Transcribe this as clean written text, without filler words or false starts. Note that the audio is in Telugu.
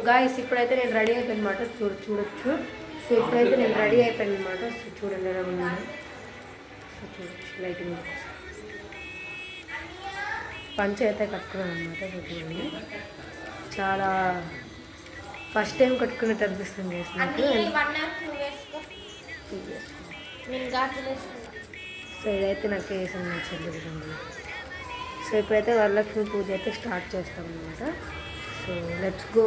గాయస్ ఇప్పుడైతే నేను రెడీ అయిపోయాను అనమాట. చూడొచ్చు. సో ఇప్పుడైతే నేను రెడీ అయిపోయాను అనమాట. సో చూడండి ఎలా ఉన్నాను. సో చూడొచ్చు లైటింగ్ పంచ అయితే కట్టుకున్నాను అనమాట. సో చూడండి చాలా ఫస్ట్ టైం కట్టుకున్నట్టు అనిపిస్తుంది నాకు. సో ఇదైతే నాకు వేసాను నా చెల్లి. సో ఇప్పుడైతే వరలక్ష్మి పూజ అయితే స్టార్ట్ చేస్తాం అనమాట. So let's go.